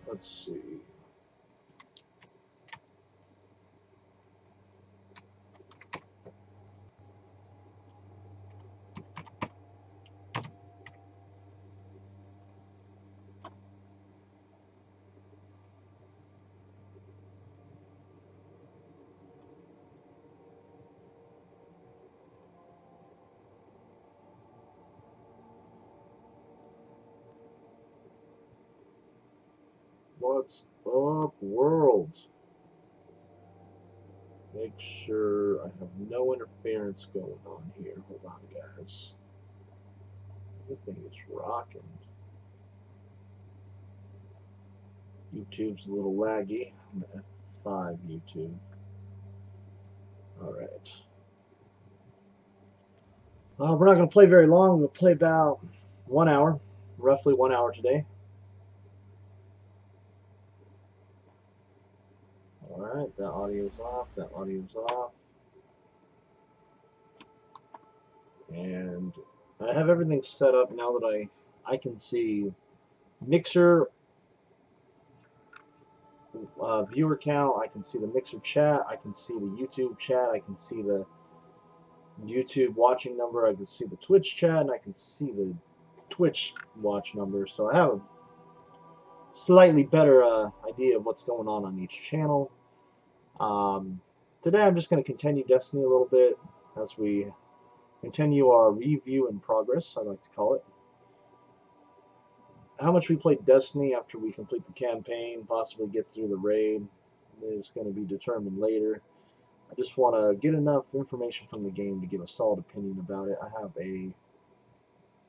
Let's see. What's up, world? Make sure I have no interference going on here. Hold on, guys. Everything is rocking. YouTube's a little laggy. I'm at F5 YouTube. All right. We're not going to play very long. We'll play about 1 hour, roughly 1 hour today. All right, that audio's off. That audio's off. And I have everything set up now that I can see Mixer viewer count. I can see the Mixer chat. I can see the YouTube chat. I can see the YouTube watching number. I can see the Twitch chat, and I can see the Twitch watch number. So I have a slightly better idea of what's going on each channel. Today I'm just going to continue Destiny a little bit as we continue our review in progress, I like to call it. How much we played Destiny after we complete the campaign, possibly get through the raid, is going to be determined later. I just want to get enough information from the game to give a solid opinion about it. I have a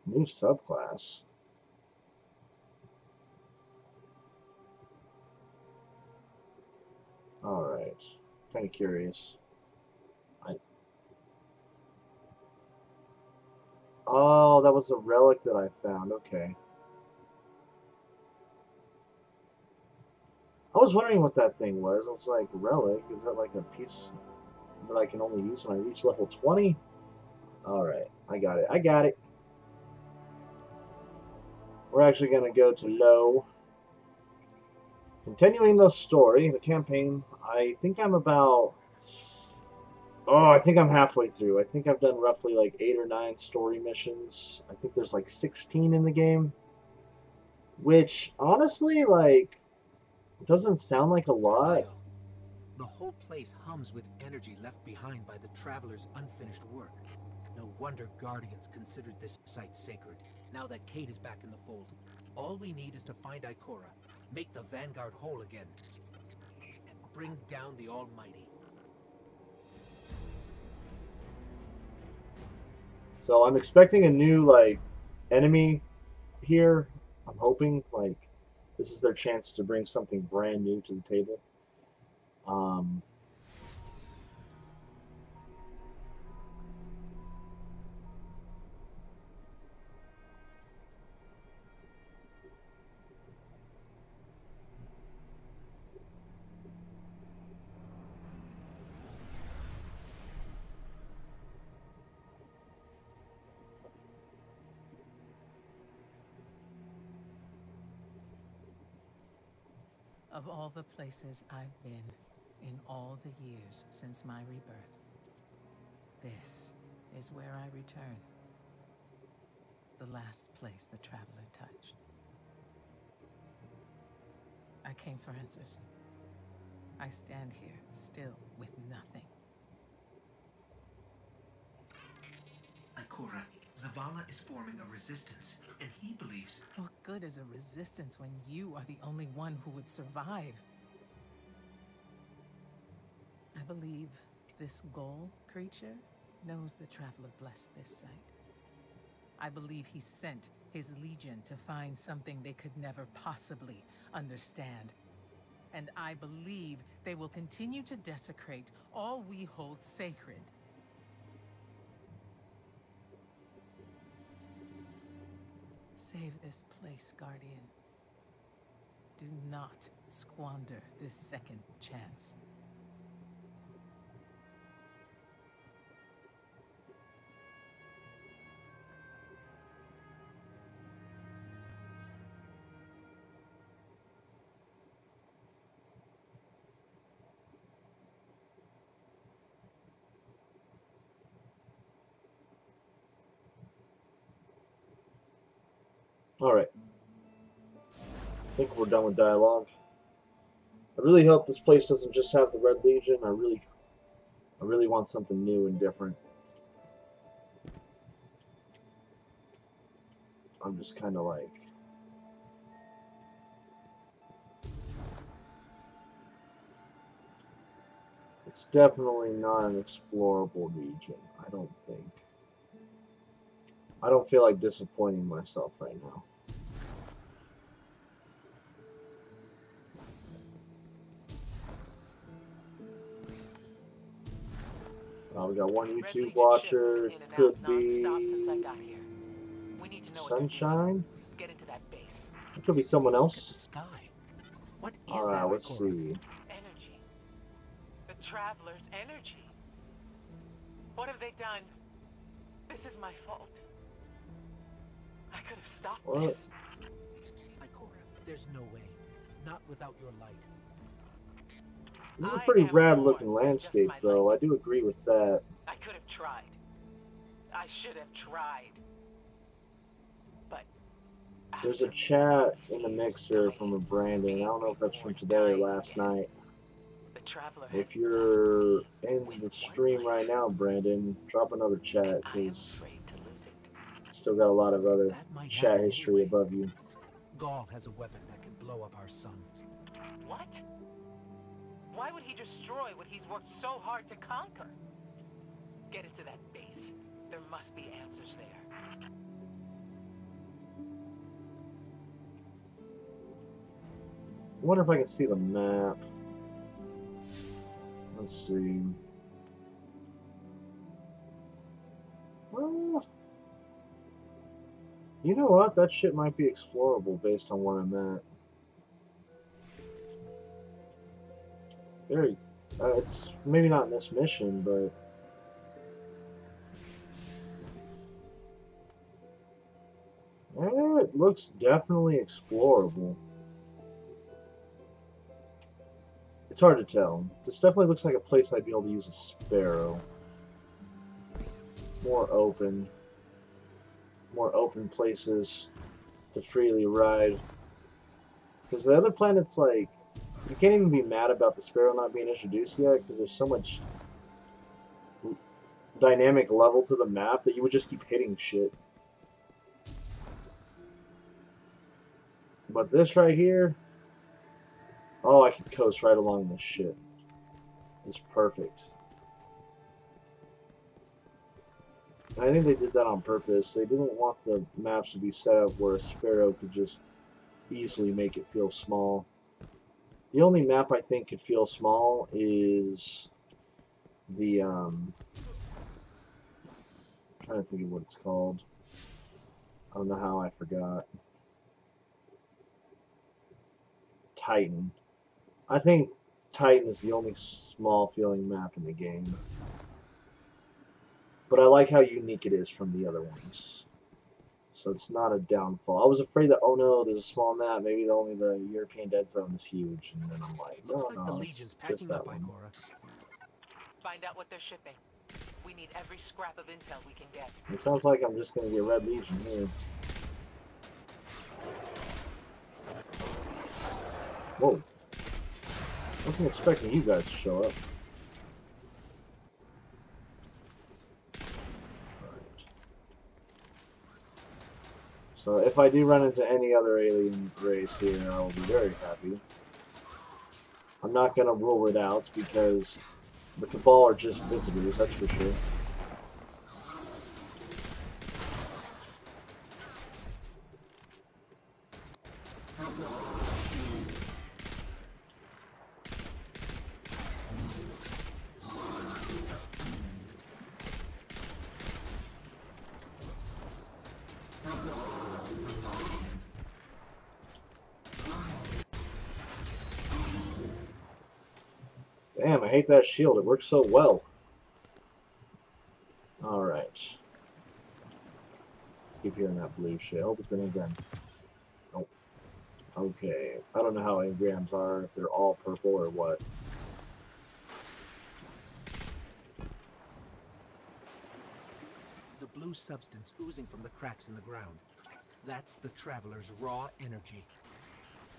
new subclass. Alright, kind of curious. Oh, that was a relic that I found. Okay. I was wondering what that thing was. I was like, relic? Is that like a piece that I can only use when I reach level 20? Alright, I got it. I got it. We're actually going to go to low. Continuing the story, the campaign, I think I'm about... Oh, I think I'm halfway through. I think I've done roughly like 8 or 9 story missions. I think there's like 16 in the game. Which, honestly, like, doesn't sound like a lot. The whole place hums with energy left behind by the Traveler's unfinished work. No wonder Guardians considered this site sacred, now that Cait is back in the fold. All we need is to find Ikora, make the Vanguard whole again, and bring down the Almighty. So I'm expecting a new, like, enemy here. I'm hoping, like, this is their chance to bring something brand new to the table. Um, Of all the places I've been in all the years since my rebirth, this is where I return. The last place the Traveler touched. I came for answers. I stand here, still with nothing. Ikora, Zavala is forming a resistance, and he believes... What good is a resistance when you are the only one who would survive? I believe this Ghoul creature knows the Traveler blessed this site. I believe he sent his legion to find something they could never possibly understand. And I believe they will continue to desecrate all we hold sacred. Save this place, Guardian. Do not squander this second chance. Alright. I think we're done with dialogue. I really hope this place doesn't just have the Red Legion. I really want something new and different. I'm just kind of like... It's definitely not an explorable region, I don't think. I don't feel like disappointing myself right now. We got one YouTube watcher. Could be Sunshine. Get into that base. It could be someone Look at else. the sky. What is All right, that, let's Ikora? see. Energy. The Traveler's energy. What have they done? This is my fault. I could have stopped What? this. Ikora, there's no way. Not without your light. This is a I pretty am rad more looking than landscape, just my though. light. I do agree with that. I could have tried. I should have tried. But There's a after chat all these in the years mixer dying, from a Brandon. I don't know if that's from being today or born, last dying night. the Traveler If has you're left me in with the one stream right life, now, Brandon, drop another chat, and I am because afraid to lose it. still got a lot of other That might chat happen history anyway. above you. Gaul has a weapon that can blow up our sun. What? Why would he destroy what he's worked so hard to conquer? Get into that base. There must be answers there. I wonder if I can see the map. Let's see. Well, you know what? That shit might be explorable based on where I'm at. There, it's maybe not in this mission, but it looks definitely explorable. It's hard to tell. This definitely looks like a place I'd be able to use a sparrow. More open places to freely ride. Because the other planets, like, you can't even be mad about the sparrow not being introduced yet, because there's so much dynamic level to the map that you would just keep hitting shit. But this right here, oh, I could coast right along this shit. It's perfect. And I think they did that on purpose. They didn't want the maps to be set up where a sparrow could just easily make it feel small. The only map I think could feel small is the I'm trying to think of what it's called. I don't know how I forgot. Titan. I think Titan is the only small feeling map in the game. But I like how unique it is from the other ones. So it's not a downfall. I was afraid that, oh no, there's a small map. Maybe only the European Dead Zone is huge. And then I'm like, no, Looks like the no, Legion's it's just packing that up, one. Ikora. Find out what they're shipping. We need every scrap of intel we can get. It sounds like I'm just going to get Red Legion here. Whoa. Wasn't expecting you guys to show up. Alright. So if I do run into any other alien race here, I will be very happy. I'm not going to rule it out because the Cabal are just visitors, that's for sure. Damn, I hate that shield. It works so well. Alright. Keep hearing that blue shit. I hope it's an engram. Nope. Okay. I don't know how engrams are, if they're all purple or what. The blue substance oozing from the cracks in the ground. That's the Traveler's raw energy.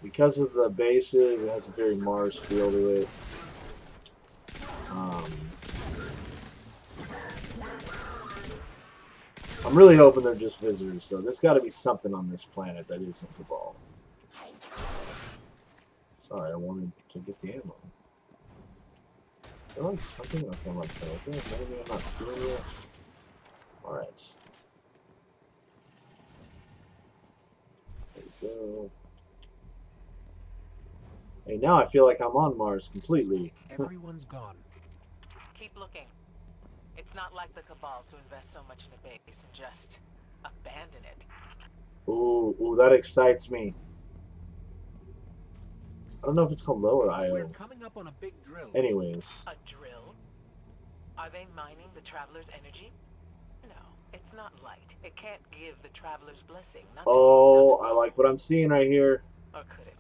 Because of the bases, it has a very Mars feel to it. I'm really hoping they're just visitors, so there's got to be something on this planet that isn't Cabal. Sorry, I wanted to get the ammo. Is there like something? Okay, I'm not saying. Is there an enemy I'm not seeing yet? Alright. There we go. Hey, now I feel like I'm on Mars completely. Everyone's gone. Keep looking. It's not like the Cabal to invest so much in a base and just abandon it. Ooh, that excites me. I don't know if it's called Lower We're IO. coming up on a big drill. Anyways. A drill? Are they mining the Traveler's energy? No, it's not light. It can't give the Traveler's blessing. Not to me, Oh, not to I like what I'm seeing right here. Or could it?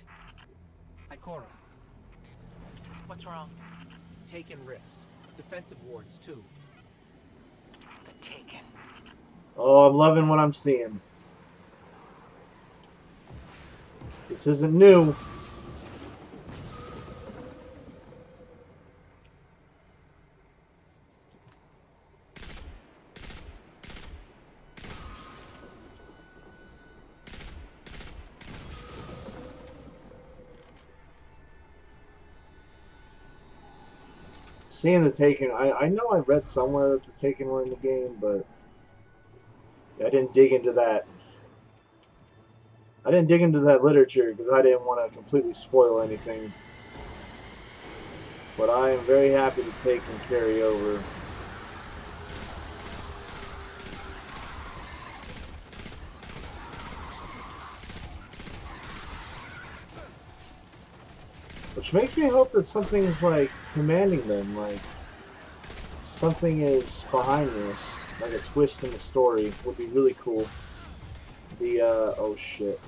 Ikora, What's wrong? Taken rifts. Defensive wards, too. The Taken. Oh, I'm loving what I'm seeing. This isn't new. Seeing the Taken, I know I read somewhere that the Taken were in the game, but I didn't dig into that. I didn't dig into that literature because I didn't want to completely spoil anything. But I am very happy to Taken carry over. Which makes me hope that something is like commanding them, like something is behind this, like a twist in the story would be really cool. The oh shit.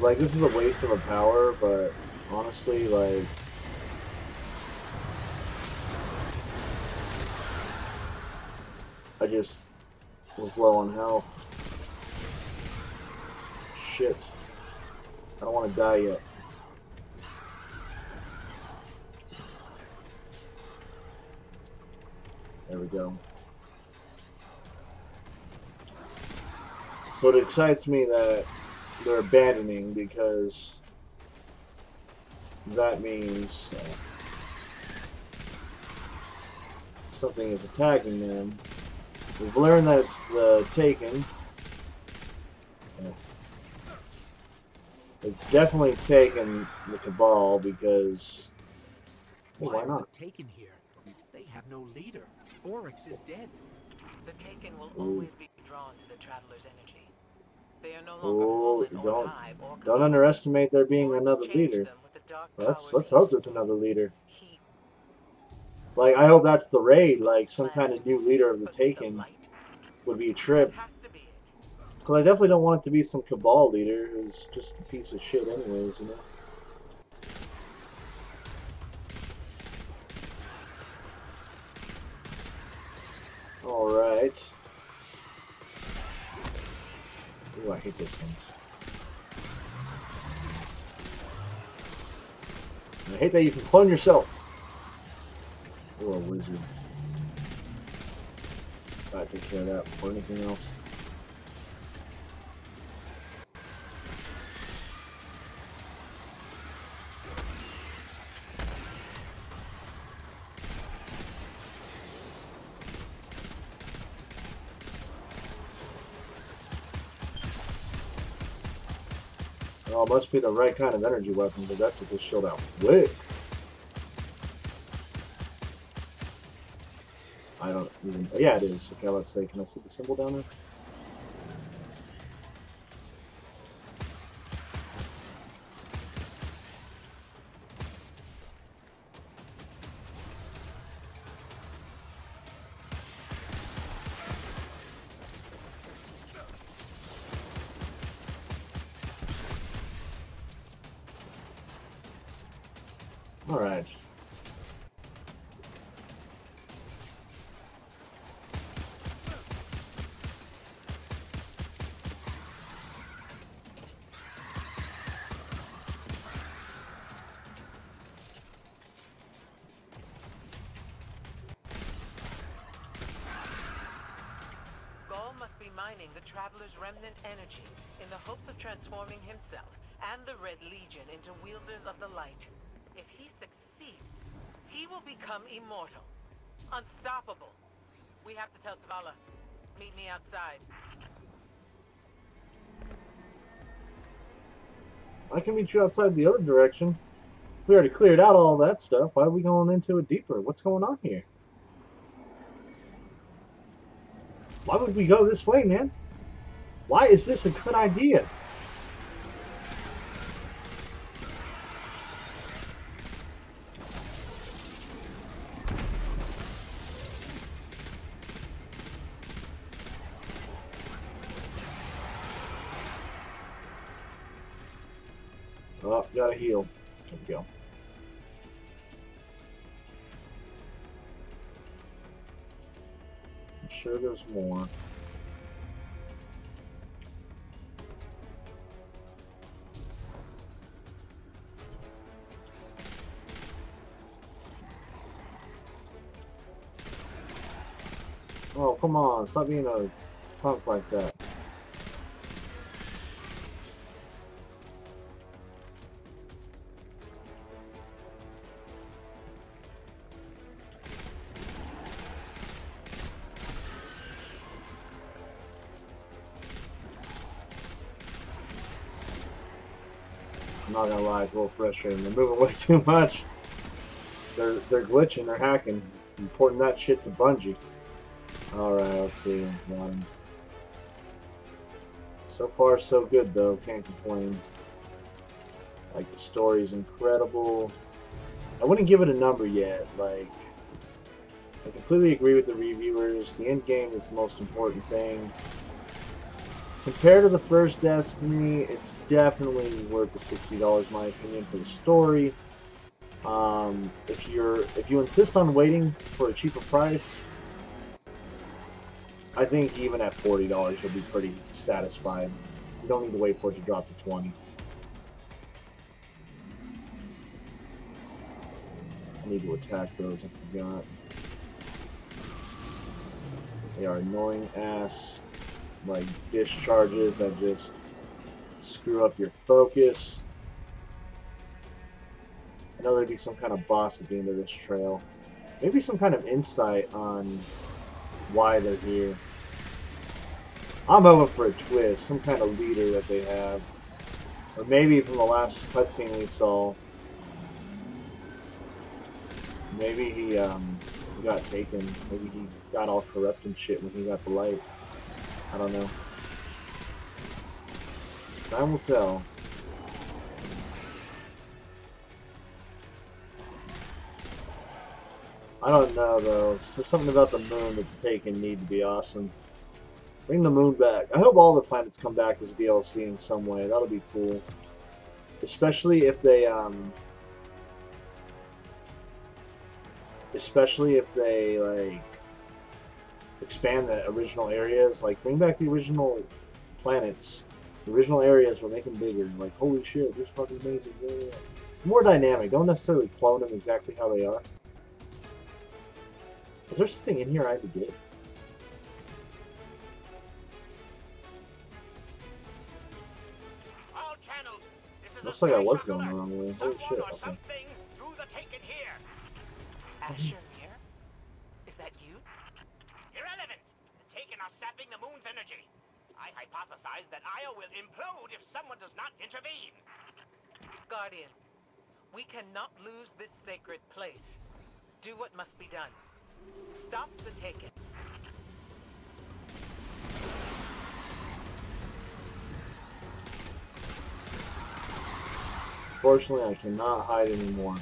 Like this is a waste of a power, but honestly, like I just was low on health. Shit. I don't want to die yet. There we go. So it excites me that they're abandoning because that means something is attacking them. We've learned that it's the Taken. They've definitely taken the Cabal because Why why are not? the Taken here? They have no leader. Oryx is dead. The Taken will always be drawn to the Traveler's energy. They are no longer fallen or hive or Don't Cabal. underestimate there being Oryx another changed leader. them with the dark Let's powers hope he there's stole. another leader. He Like I hope that's the raid, like some plans kind of to new be leader safe, of the but with the Taken light, would be a that trip. has to be it. Because I definitely don't want it to be some Cabal leader who's just a piece of shit anyways, you know? Alright. Ooh, I hate those things. I hate that you can clone yourself. Ooh, a wizard. Gotta take care of that before anything else. Oh, it must be the right kind of energy weapon, but that's what this shield out quick. I don't even. Yeah, it is. Okay, let's see. Can I see the symbol down there? Alright. mining the Traveler's remnant energy in the hopes of transforming himself and the Red Legion into wielders of the light. If he succeeds, he will become immortal. Unstoppable. We have to tell Zavala. Meet me outside. I can meet you outside the other direction. We already cleared out all that stuff. Why are we going into it deeper? What's going on here? Why would we go this way, man? Why is this a good idea? Oh, gotta heal. There we go. I'm sure there's more. Oh, come on. Stop being a punk like that. I'm not gonna lie, it's a little frustrating. They're moving way too much. They're glitching, they're hacking, reporting that shit to Bungie. Alright, let's see. So far, so good though. Can't complain. Like, the story's incredible. I wouldn't give it a number yet. Like, I completely agree with the reviewers. The end game is the most important thing. Compared to the first Destiny, it's definitely worth the $60 in my opinion for the story. If you insist on waiting for a cheaper price, I think even at $40 you'll be pretty satisfied. You don't need to wait for it to drop to $20. I need to attack those, I forgot. They are annoying ass, like, discharges that just screw up your focus. I know there'd be some kind of boss at the end of this trail. Maybe some kind of insight on why they're here. I'm hoping for a twist, some kind of leader that they have. Or maybe from the last cutscene we saw, maybe he got taken. Maybe he got all corrupt and shit when he got the light. I don't know. Time will tell. I don't know though. There's something about the moon that the Taken need to be awesome. Bring the moon back. I hope all the planets come back as DLC in some way. That'll be cool. Especially if they like expand the original areas. Like, bring back the original planets, the original areas, but make them bigger. Like, holy shit, this is fucking amazing. Yeah. More dynamic. Don't necessarily clone them exactly how they are. Is there something in here I have to get? Looks like I was going the wrong way. Holy shit, okay. Asher here? Is that you? Irrelevant! The Taken are sapping the moon's energy. I hypothesize that Io will implode if someone does not intervene. Guardian, we cannot lose this sacred place. Do what must be done. Stop the Taken. Fortunately, I cannot hide anymore.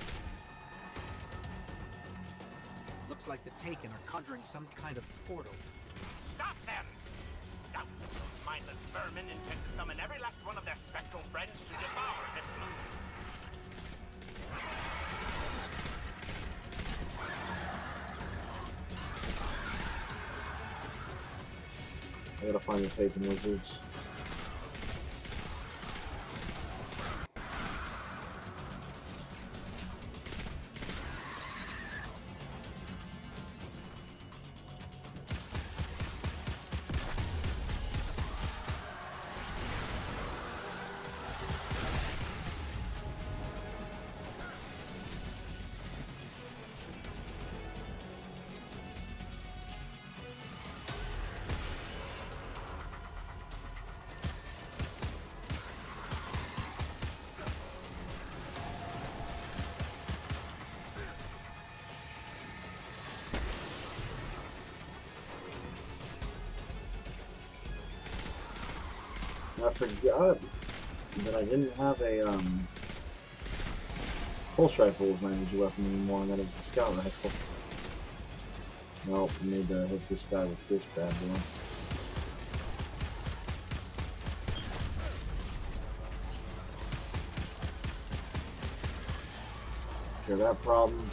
Looks like the Taken are conjuring some kind of portal. Stop them! Now, those mindless vermin intend to summon every last one of their spectral friends to devour this moon. I gotta find the Taken wizards. I forgot that I didn't have a pulse rifle as my energy weapon anymore, and that it was a scout rifle. Well, I need to hit this guy with this bad boy. Cure that problem.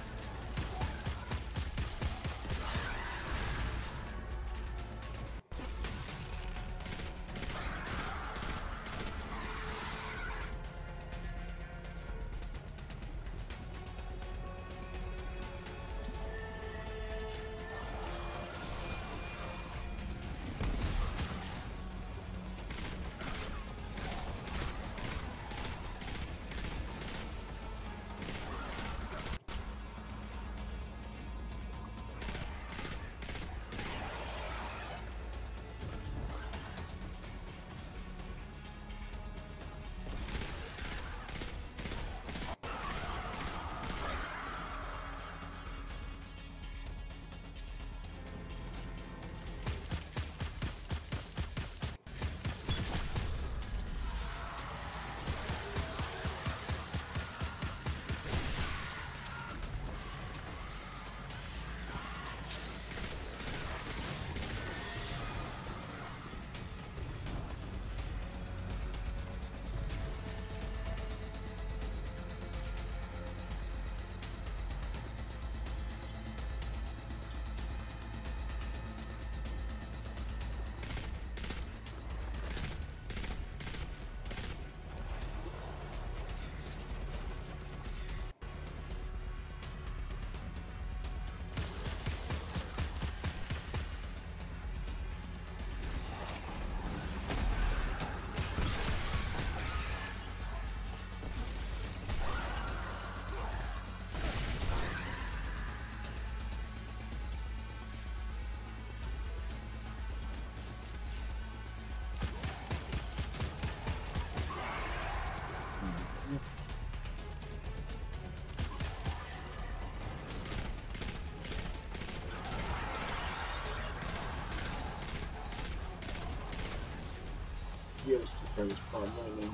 Yeah, let's take care of this problem right now.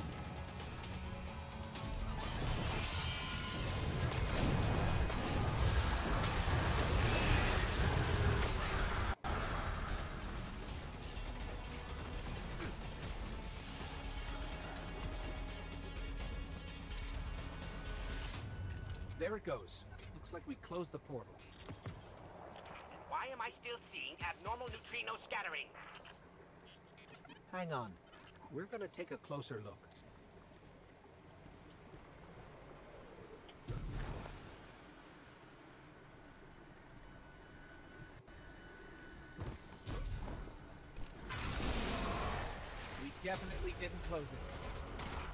There it goes. Looks like we closed the portal. Why am I still seeing abnormal neutrino scattering? Hang on. We're gonna take a closer look. We definitely didn't close it.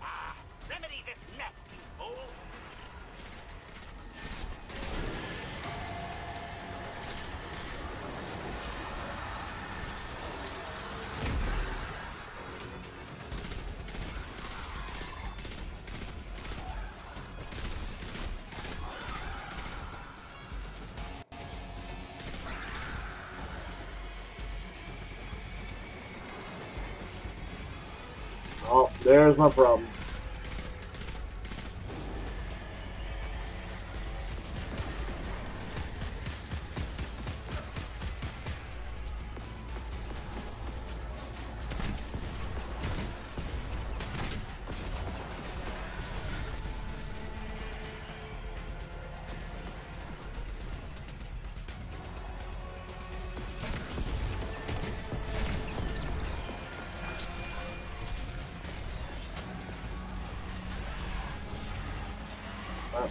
Ah, remedy this mess, you fools! Oh, there's my problem.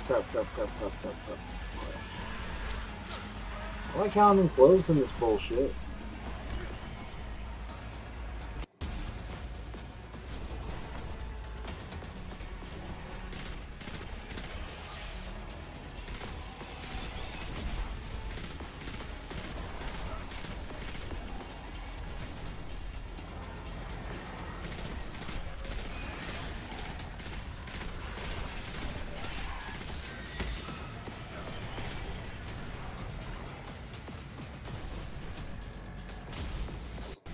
Crap. I like how I'm enclosed in this bullshit.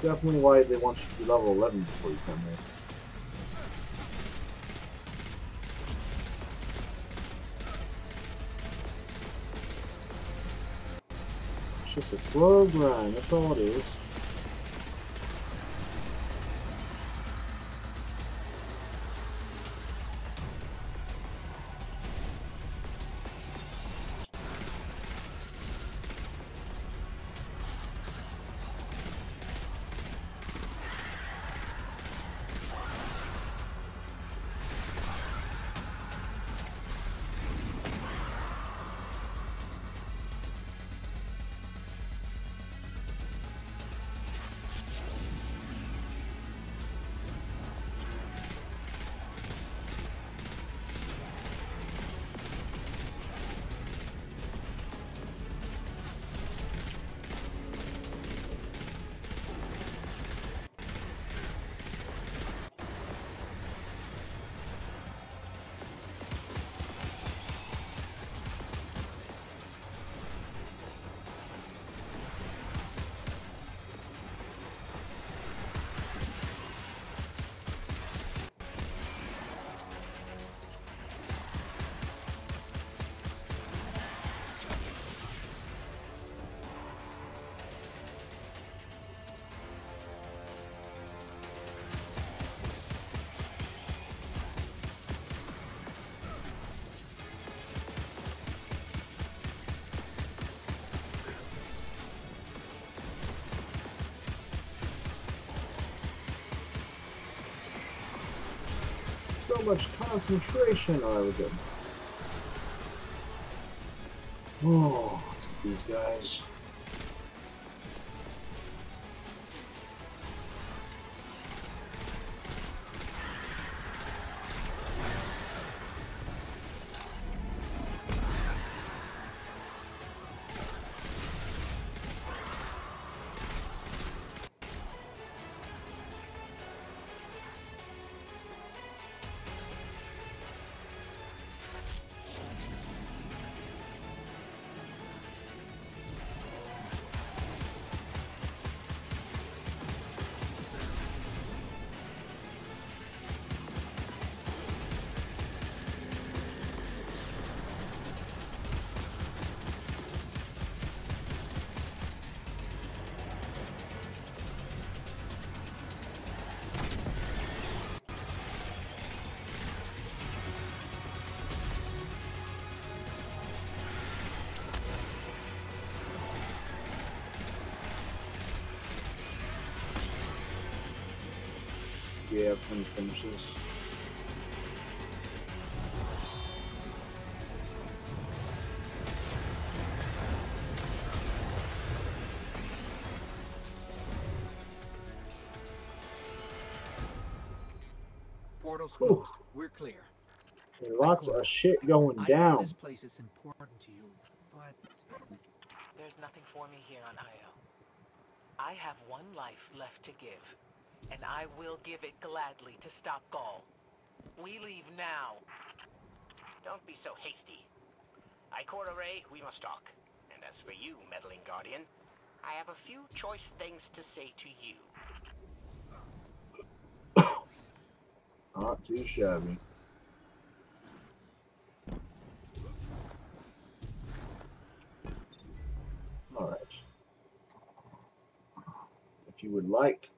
Definitely why they want you to be level 11 before you come here. just a slow grind, that's all it is. So much concentration. Alright, we're good. Oh, these guys. Yeah, it's when it finishes. Portal's closed. We're clear. There's lots of shit going I know down. this place is important to you, but There's nothing for me here on Io. I have one life left to give, and I will give it gladly to stop Gaul. We leave now. Don't be so hasty. Ikora Ray, we must talk. And as for you, meddling Guardian, I have a few choice things to say to you. Not too shabby. Alright. If you would like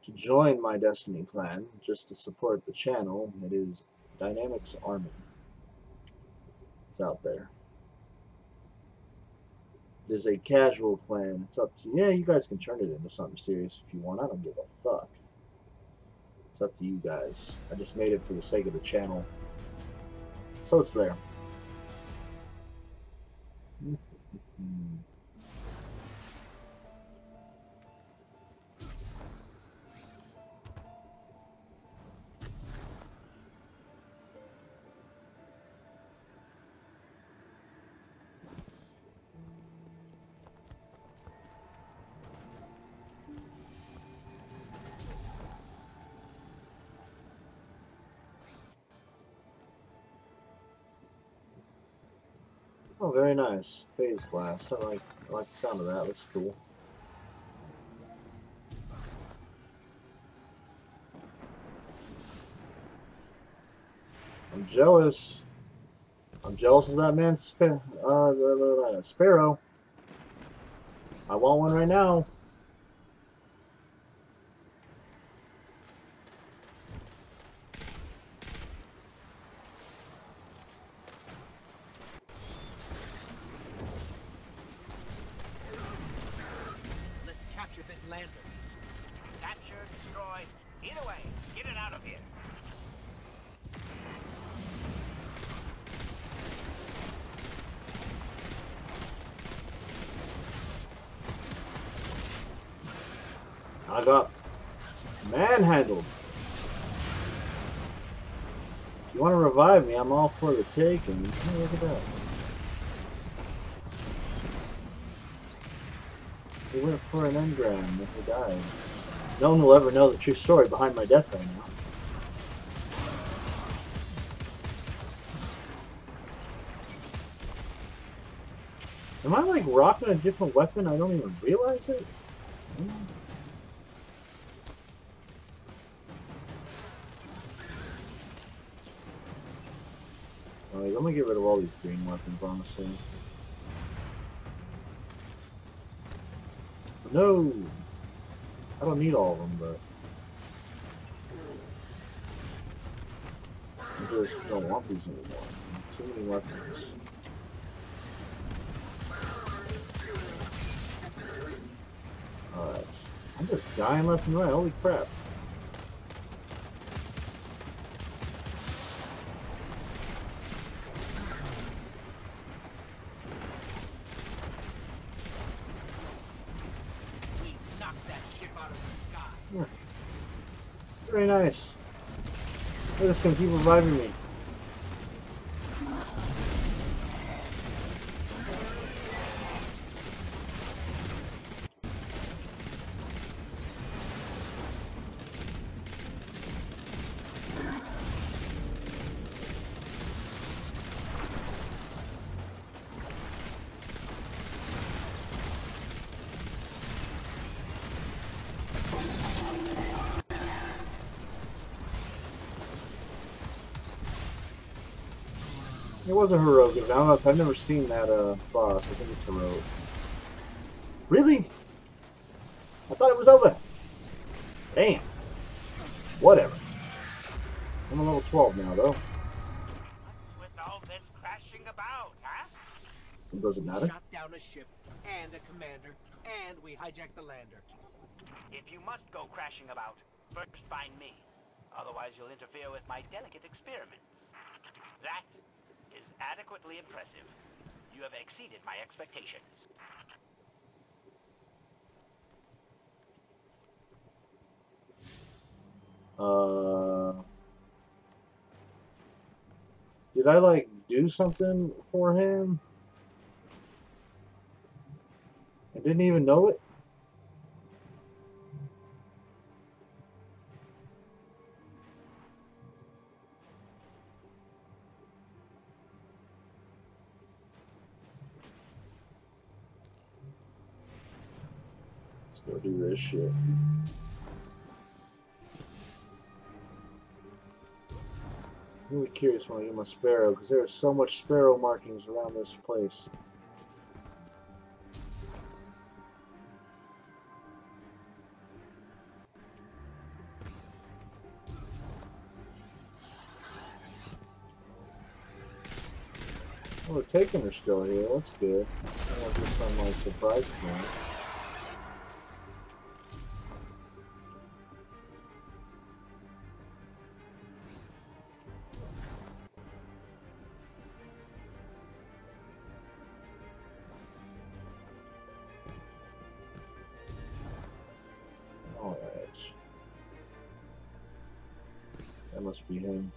to join my Destiny clan, just to support the channel, it is Dynamics Army. It's out there. It is a casual clan. It's up to you. Yeah, you guys can turn it into something serious if you want. I don't give a fuck. It's up to you guys. I just made it for the sake of the channel. So it's there. Oh, very nice. Phase blast. I like the sound of that. Looks cool. I'm jealous. I'm jealous of that man's Sparrow. I want one right now. Let's capture this lander. Capture, destroy. Either way, get it out of here. I got manhandled. If you want to revive me, I'm all for the taking. Oh, look at that. He went for an engram and he died. No one will ever know the true story behind my death right now. Am I like rocking a different weapon? I don't even realize it. Alright, I'm gonna get rid of all these green weapons, honestly. No! I don't need all of them, but... I just don't want these anymore. Too many weapons. Alright. I'm just dying left and right, holy crap. We knocked that ship out of the sky. Very nice. They're just gonna keep reviving me. It was a heroic event. Honest, I've never seen that boss. I think it's heroic. Really? I thought it was over. Damn. Whatever. I'm a level 12 now, though. What's with all this crashing about, huh? It doesn't matter. Shot down a ship and a commander, and we hijacked the lander. If you must go crashing about, first find me. Otherwise you'll interfere with my delicate experiments. That is adequately impressive. You have exceeded my expectations. Did I, like, do something for him? I didn't even know it? Let's go do this shit. I'm really curious when I get my sparrow, because there are so much sparrow markings around this place. Oh, the Taken are still here. That's good. I want to do some like surprise for me. Alright. That must be him.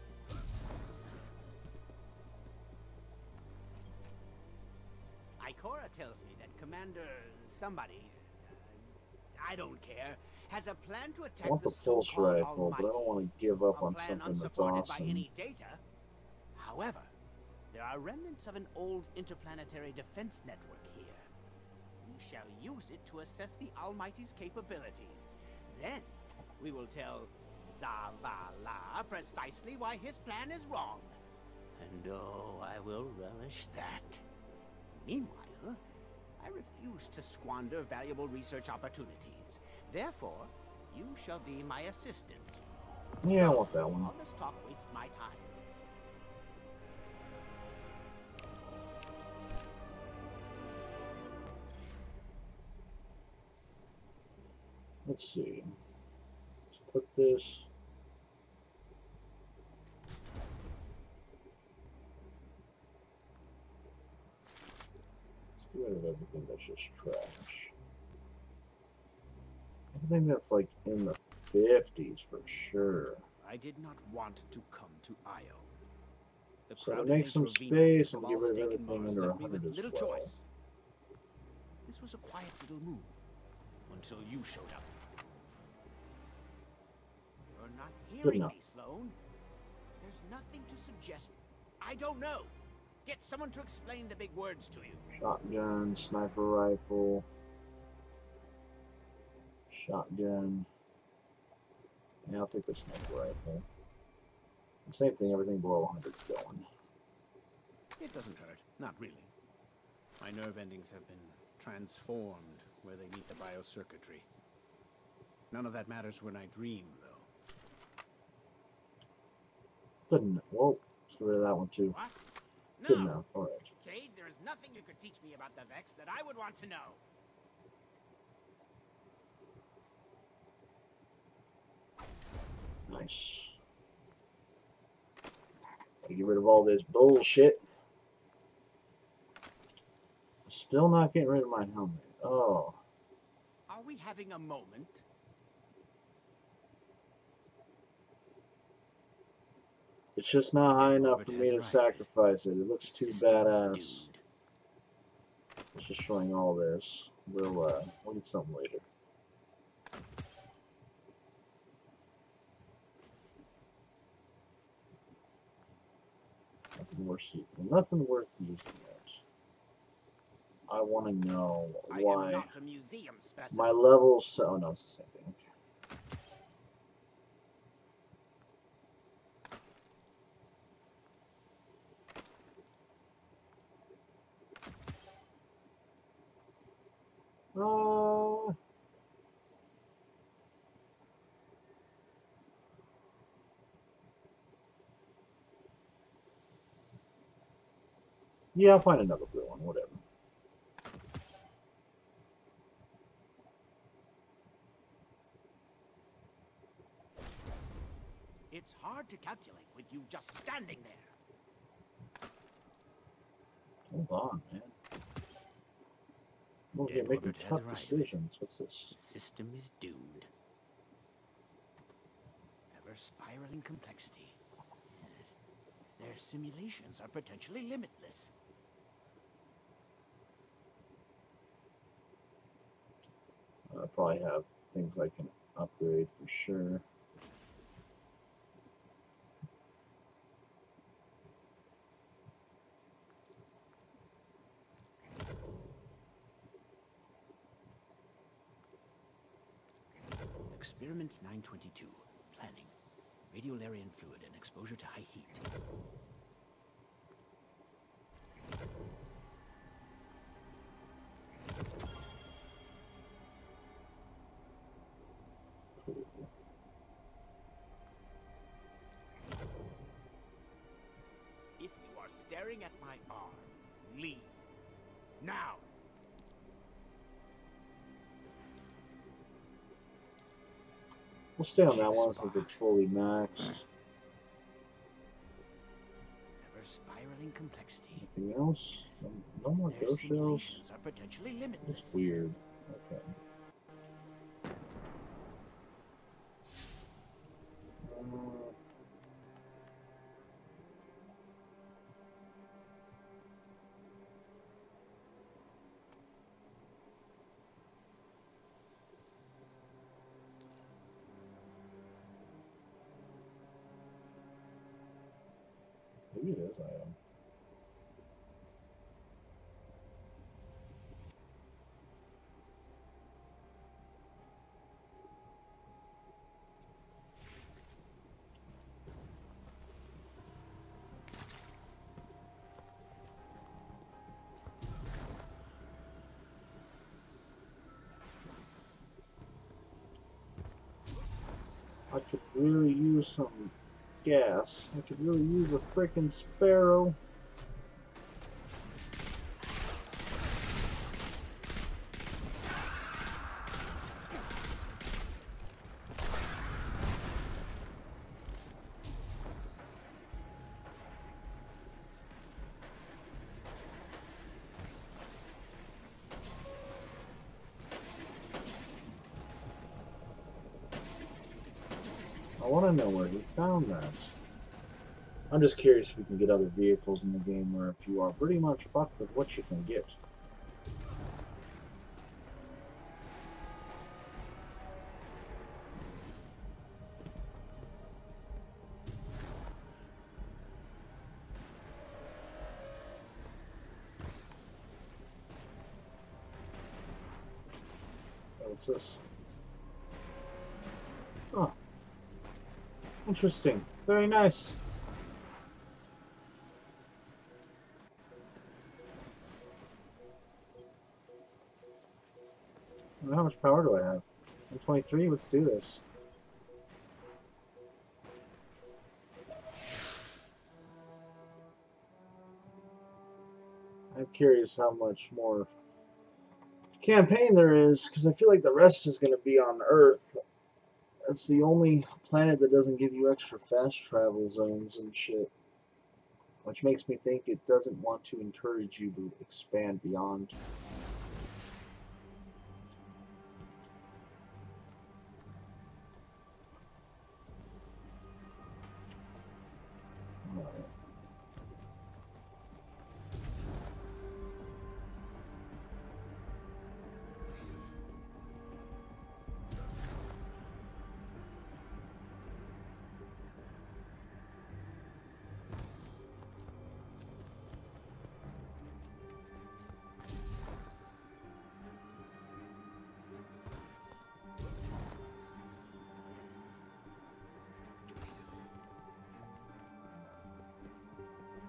Ikora tells me that Commander somebody, I don't care, has a plan to I attack want the the pulse so-called rifle, but I don't want to give up A on plan something that's unsupported by awesome. any data. However, there are remnants of an old interplanetary defense network here. We shall use it to assess the Almighty's capabilities. Then, we will tell Zavala precisely why his plan is wrong. And oh, I will relish that. Meanwhile, I refuse to squander valuable research opportunities. Therefore, you shall be my assistant. Yeah, I want that one. All this talk wastes my time. Let's see. Let's put this. Let's get rid of everything that's just trash. Everything that's like in the 50s for sure. I did not want to come to Io. The So to crowded make some nature of Venus space and and get rid of Cabal-staking everything Mars under left me 100 with as little well. choice. This was a quiet little move until you showed up. You're not hearing enough. me, Sloane. There's nothing to suggest. I don't know. Get someone to explain the big words to you. Shotgun, sniper rifle, shotgun. Yeah, I'll take the sniper rifle. The same thing, everything below 100 is going. It doesn't hurt. Not really. My nerve endings have been transformed where they meet the biocircuitry. None of that matters when I dream, though. Good enough. Whoa, let's get rid of that one too. What? Good No! enough, alright. Cade, there is nothing you could teach me about the Vex that I would want to know. Nice. Gotta get rid of all this bullshit. Still not getting rid of my helmet. Oh. Are we having a moment? It's just not high Then enough Robert for had me to right. sacrifice it. It looks too System is badass. doomed. It's destroying all this. We'll get something later. Nothing worth using it. I want to know I am why not a museum specimen. my levels. Oh no, it's the same thing. Okay. Yeah, I'll find another blue one, whatever. It's hard to calculate with you just standing there. Hold on, man. We're Dead making Robert had tough the right. decisions. What's this? The system is doomed. Ever spiraling complexity. Yes. Their simulations are potentially limitless. I probably have things I can upgrade for sure. Experiment 922. Planning. Radiolarian fluid and exposure to high heat. Cool. If you are staring at my arm, leave. Now! We'll stay on that one since it's fully maxed. Ever spiraling complexity. Anything else? No more Their ghost shells? simulations are potentially limitless. That's weird. Okay. Maybe it is Ion. could really use some gas. I could really use a frickin' sparrow. I want to know where he found that. I'm just curious if you can get other vehicles in the game where if you are pretty much fucked with what you can get. What's this? Oh. Interesting. Very nice. How much power do I have? 123? Let's do this. I'm curious how much more campaign there is, because I feel like the rest is going to be on Earth. That's the only planet that doesn't give you extra fast travel zones and shit. Which makes me think it doesn't want to encourage you to expand beyond.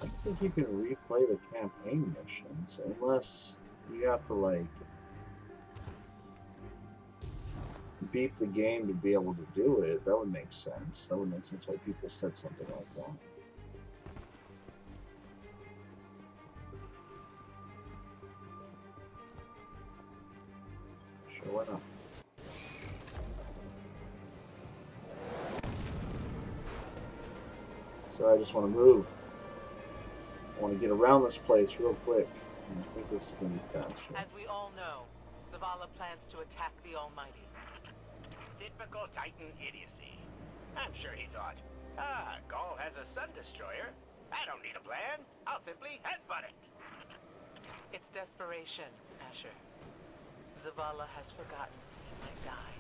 I think you can replay the campaign missions, unless you have to, like, beat the game to be able to do it. That would make sense. That would make sense why people said something like that. Sure, why not? So I just want to move. I want to get around this place real quick. I think this is going to be faster. As we all know, Zavala plans to attack the Almighty. Typical Titan idiocy. I'm sure he thought, Gaul has a sun destroyer. I don't need a plan. I'll simply headbutt it. It's desperation, Asher. Zavala has forgotten he might die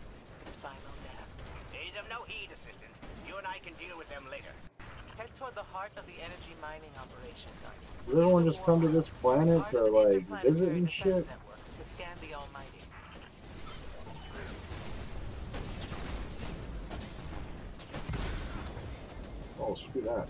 his final death. Need them no heed, Assistant. You and I can deal with them later. Head toward the heart of the energy mining operation. Does everyone just come to this planet to, like, visit and shit? To scan the Almighty. Oh, screw that.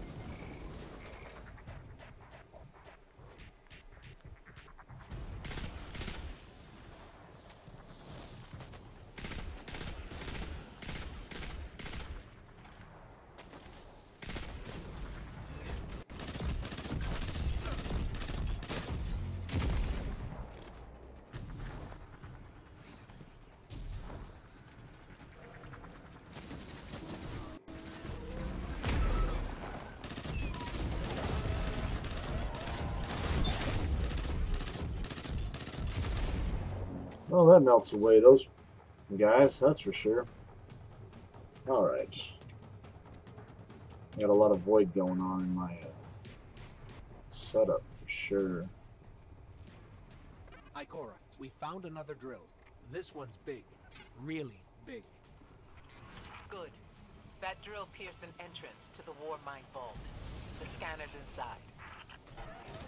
Well, that melts away those guys, that's for sure. Alright. Got a lot of void going on in my setup, for sure. Ikora, we found another drill. This one's big. Really big. Good. That drill pierced an entrance to the War Mine Vault. The scanner's inside.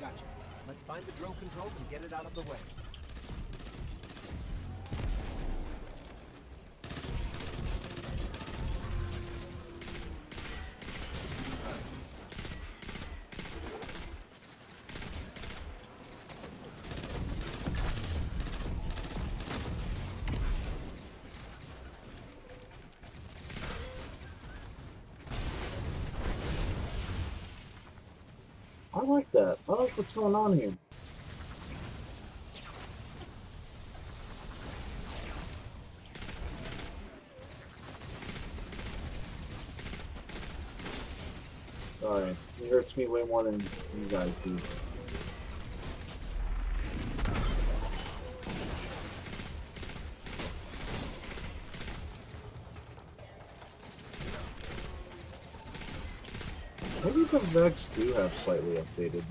Gotcha. Let's find the drill control and get it out of the way. I like that. I like what's going on here. Sorry, it hurts me way more than you guys do. Maybe the Vex do have slightly updated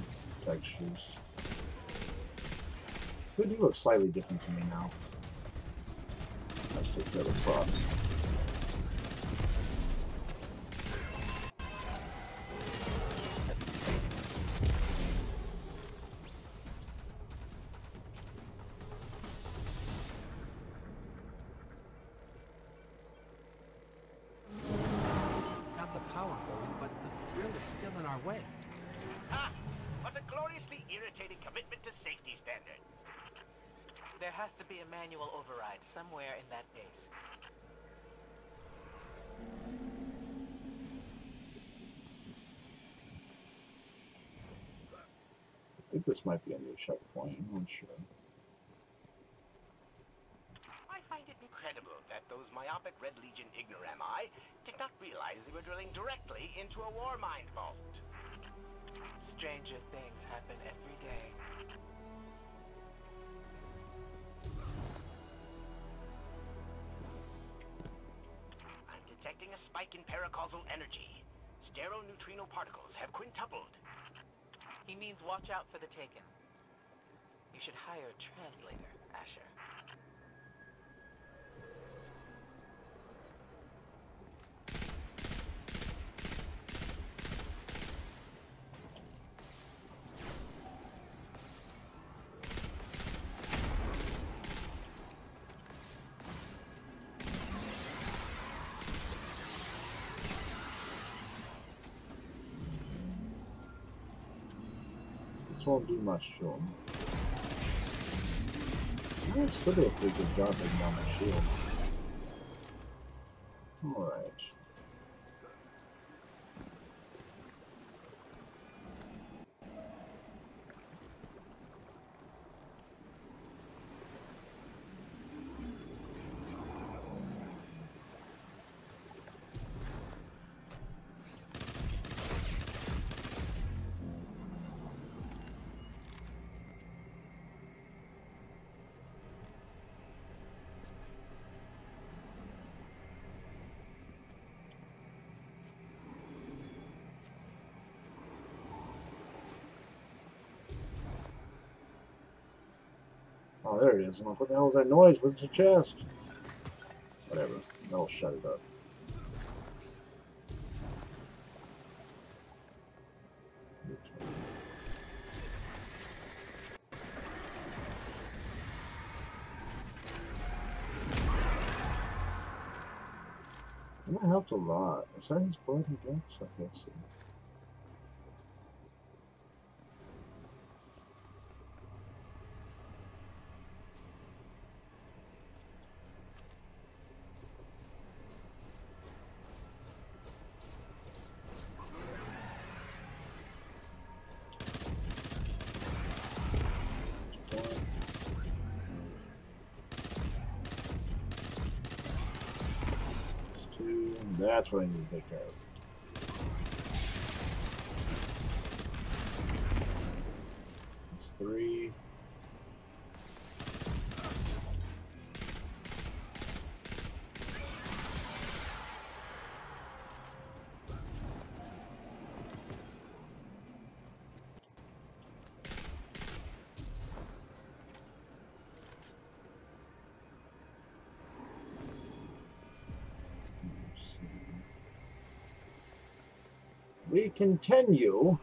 textures. They do look slightly different to me now. Let's take the other prop. Got the power going, but the drill is still in our way. Ah, what a gloriously irritating commitment to safety standards. There has to be a manual override somewhere in that base. I think this might be a new checkpoint. I'm not sure. I find it incredible that those myopic Red Legion ignorami did not realize they were drilling directly into a war mind vault. Stranger things happen every day. I'm detecting a spike in paracausal energy. Stereoneutrino particles have quintupled. He means watch out for the Taken. You should hire a translator, Asher. This won't do much to him. I still did a pretty good job taking down my shield. Alright. Oh, there it is. I'm like, what the hell is that noise? What's the chest? Whatever. That'll shut it up. That helped a lot. Is that his blood and guts? I can't see. That's what I need to take care of. It's 3. We continue.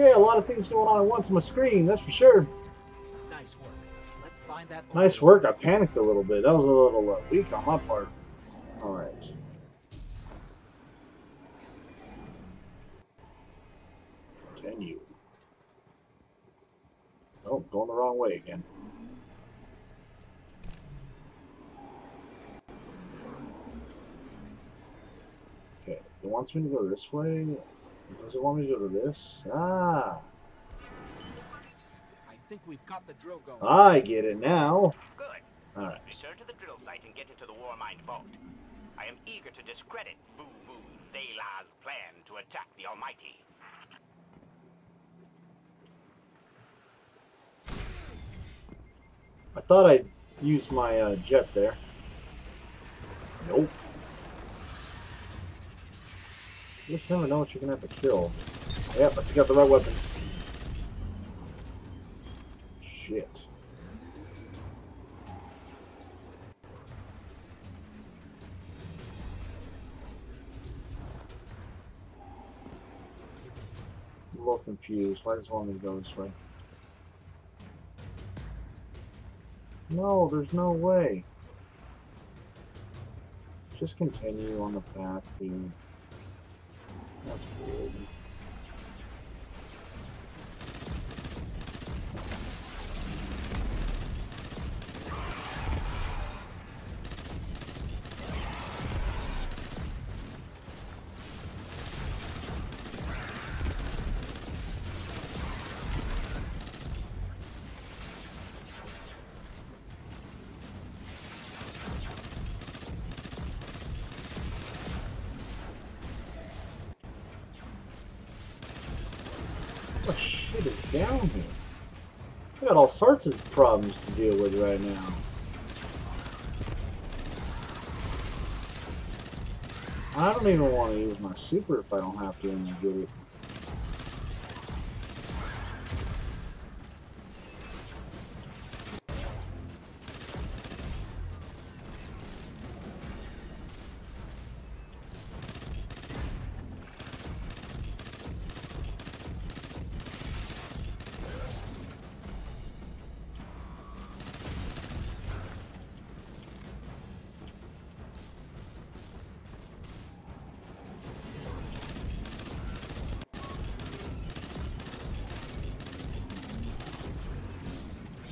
Yeah, a lot of things going on at once on my screen, that's for sure. Nice work. Let's find that. Nice work. I panicked a little bit. That was a little weak on my part. All right. Continue. Oh, going the wrong way again. Okay, it wants me to go this way. Does it want me to go to this? Ah, I think we've got the drill going. I get it now. Good. All right. Return to the drill site and get into the Warmind vault. I am eager to discredit Vuvu Zayla's plan to attack the Almighty. I thought I used my jet there. Nope. You just never know what you're gonna have to kill. Yep, I took out the right weapon. Shit. I'm a little confused. Why does it want me to go this way? No, there's no way. Just continue on the path, dude. That's weird. What shit is down here? I got all sorts of problems to deal with right now. I don't even want to use my super if I don't have to and get it.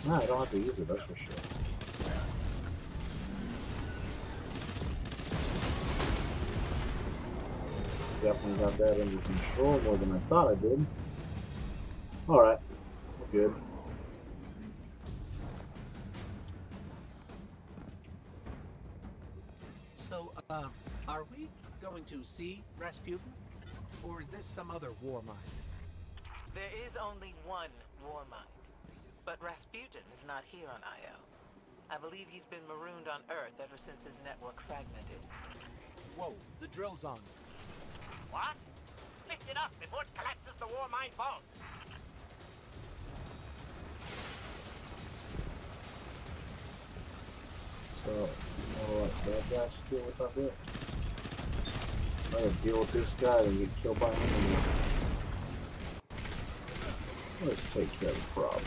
No, I don't have to use it, that's for sure. Definitely got that under control more than I thought I did. Alright, we're good. So, are we going to see Rasputin? Or is this some other war mind? There is only one Warmind. But Rasputin is not here on Io. I believe he's been marooned on Earth ever since his network fragmented. Whoa, the drill's on. What? Lift it up before it collapses the Warmind vault. So, alright, bad guys to deal with up here. I gotta deal with this guy and get killed by him. Let's take care of the problem.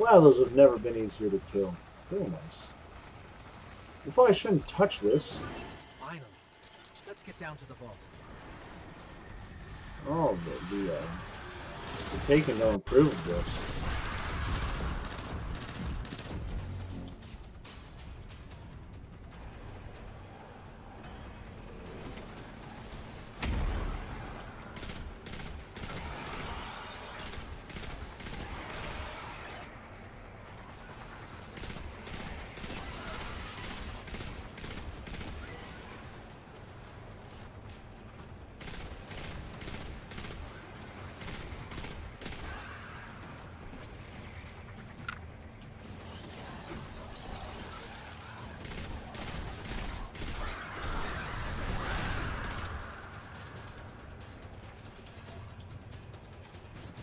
Wow, those have never been easier to kill. Very nice. We probably shouldn't touch this. Finally. Let's get down to the vault. Oh, the taken don't improve this.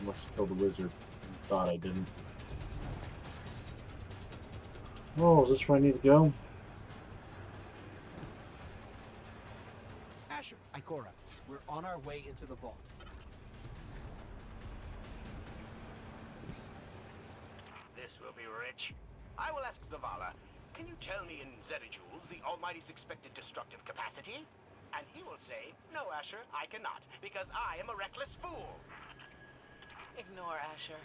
Must have killed the wizard. Thought I didn't. Oh, is this where I need to go? Asher, Ikora, we're on our way into the vault. This will be rich. I will ask Zavala, can you tell me in zetajoules the Almighty's expected destructive capacity? And he will say, no, Asher, I cannot, because I am a reckless fool. Ignore Asher.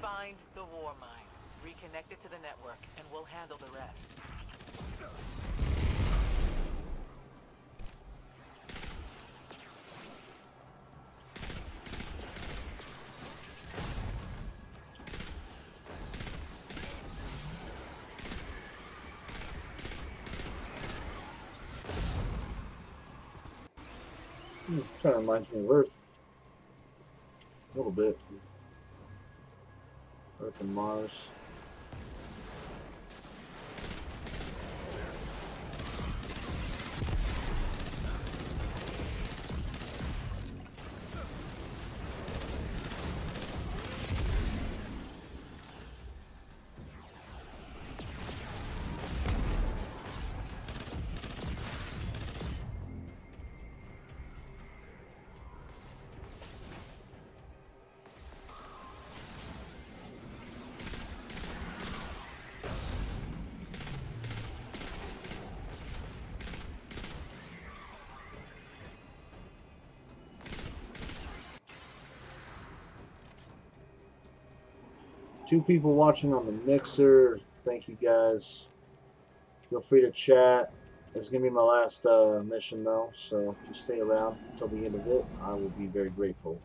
Find the war mine. Reconnect it to the network, and we'll handle the rest. Kind of reminds me of Earth. A little bit. Earth and Mars. Two people watching on the Mixer. Thank you guys. Feel free to chat. It's going to be my last mission though, so if you stay around until the end of it, I will be very grateful.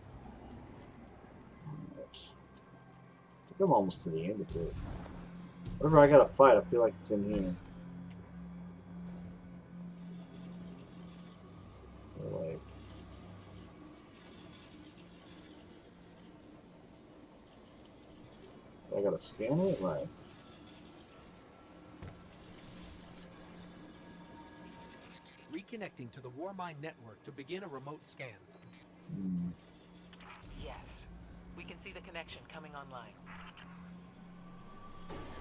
Right. I think I'm almost to the end of it. Whatever I gotta fight, I feel like it's in here. Like, I gotta scan it? Right. Reconnecting to the Warmind network to begin a remote scan. Yes. We can see the connection coming online.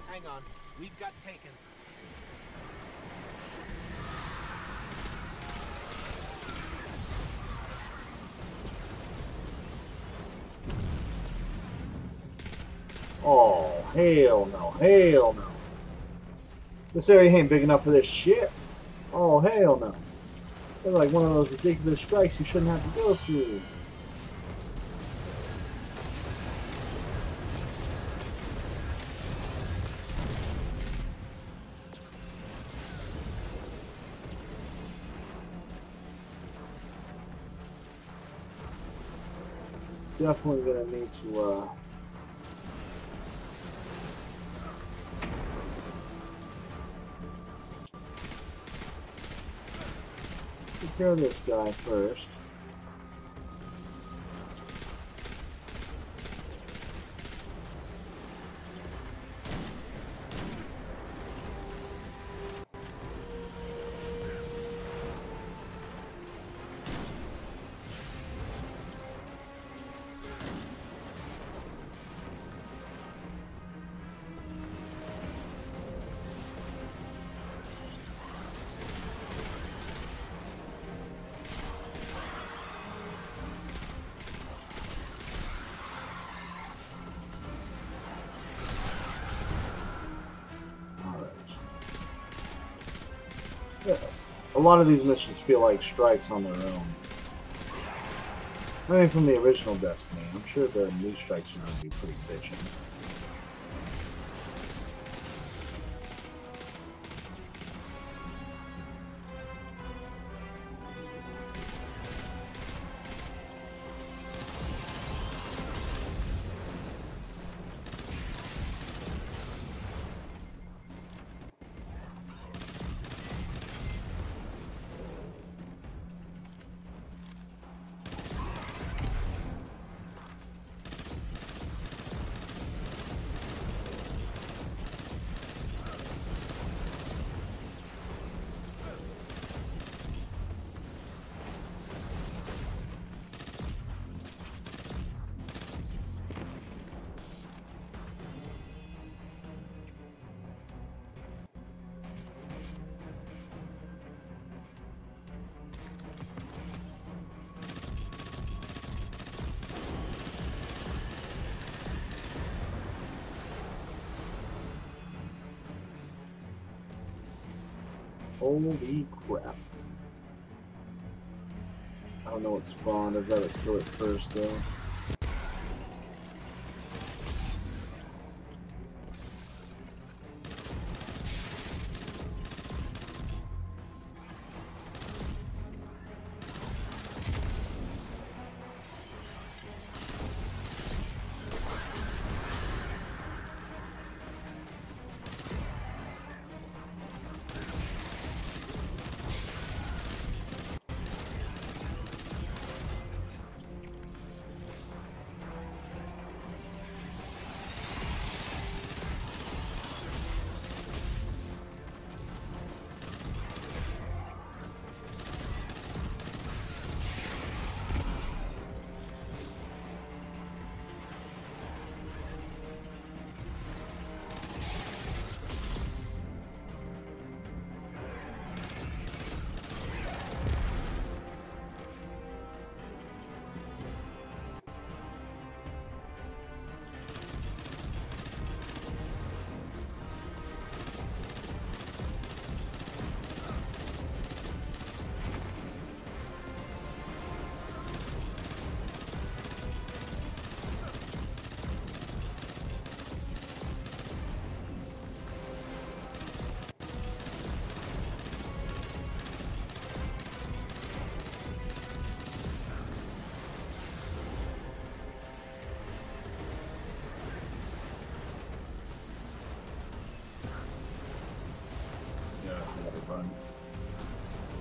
Hang on. We've got taken. Oh, hell no. Hell no. This area ain't big enough for this shit. Oh, hell no. They're like one of those ridiculous strikes you shouldn't have to go through. Definitely gonna need to take care of this guy first. A lot of these missions feel like strikes on their own. I mean, from the original Destiny, I'm sure the new strikes are going to be pretty bitchin'. Holy crap. I don't know what spawned. I've got to kill it first, though. Run.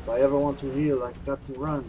If I ever want to heal, I've got to run.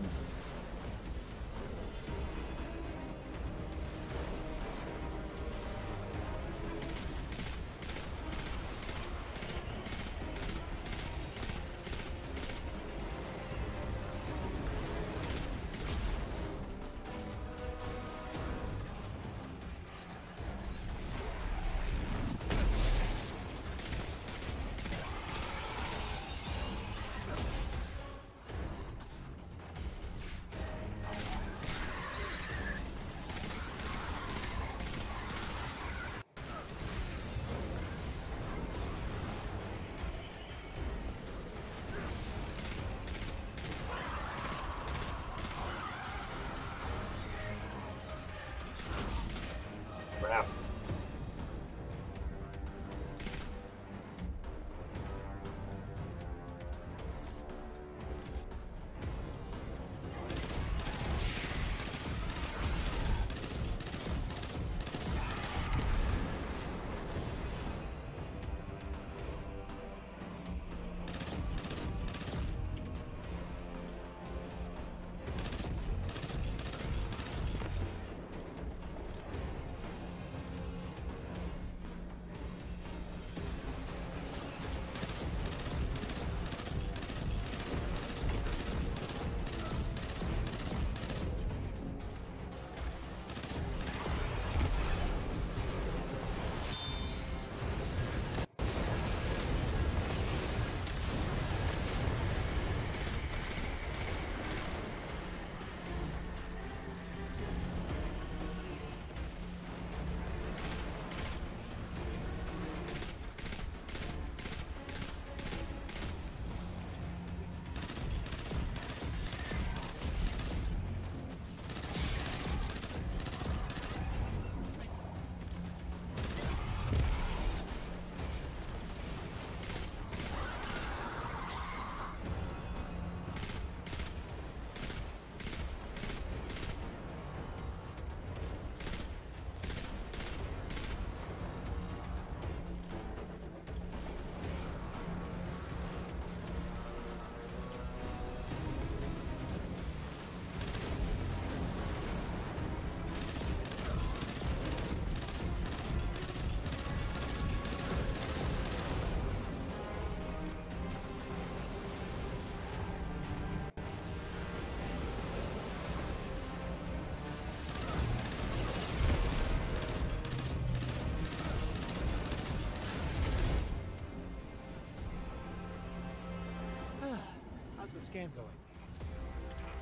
scan going?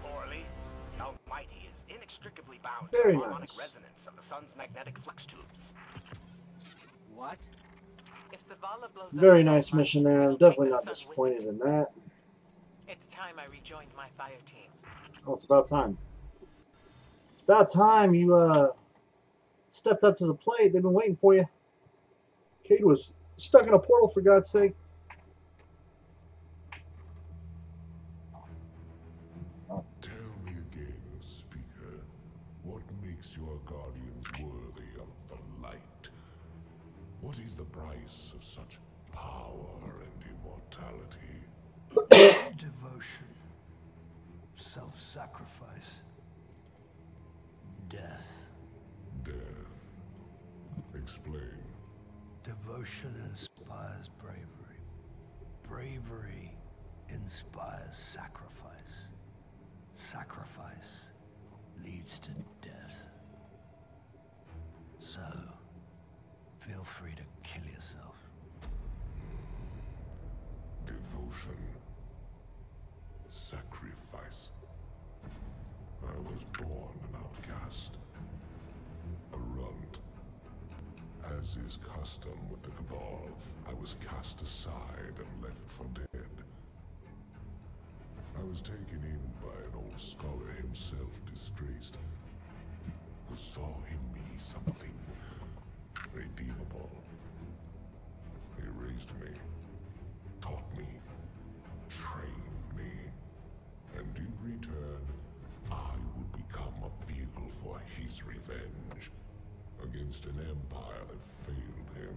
Poorly. The Almighty is inextricably bound Very to the harmonic nice. resonance of the sun's magnetic flux tubes. What? If Zavala blows up Very the nice Almighty, mission there. I'm it'll definitely take the not sun with disappointed it. in that. It's time I rejoined my fire team. Oh, it's about time. It's about time you stepped up to the plate. They've been waiting for you. Cade was stuck in a portal, for God's sake. Tell me again, Speaker, what makes your guardians worthy of the light? What is the price of such power and immortality? Devotion, self-sacrifice, death. Death. Explain. Devotion inspires bravery. Bravery inspires sacrifice. Sacrifice leads to death. So, feel free to kill yourself. Devotion. Sacrifice. I was born an outcast. A runt. As is custom with the Cabal, I was cast aside and left for dead. I was taken in by an old scholar himself, disgraced, who saw in me something redeemable. He raised me, taught me, trained me, and in return, I would become a vehicle for his revenge against an empire that failed him,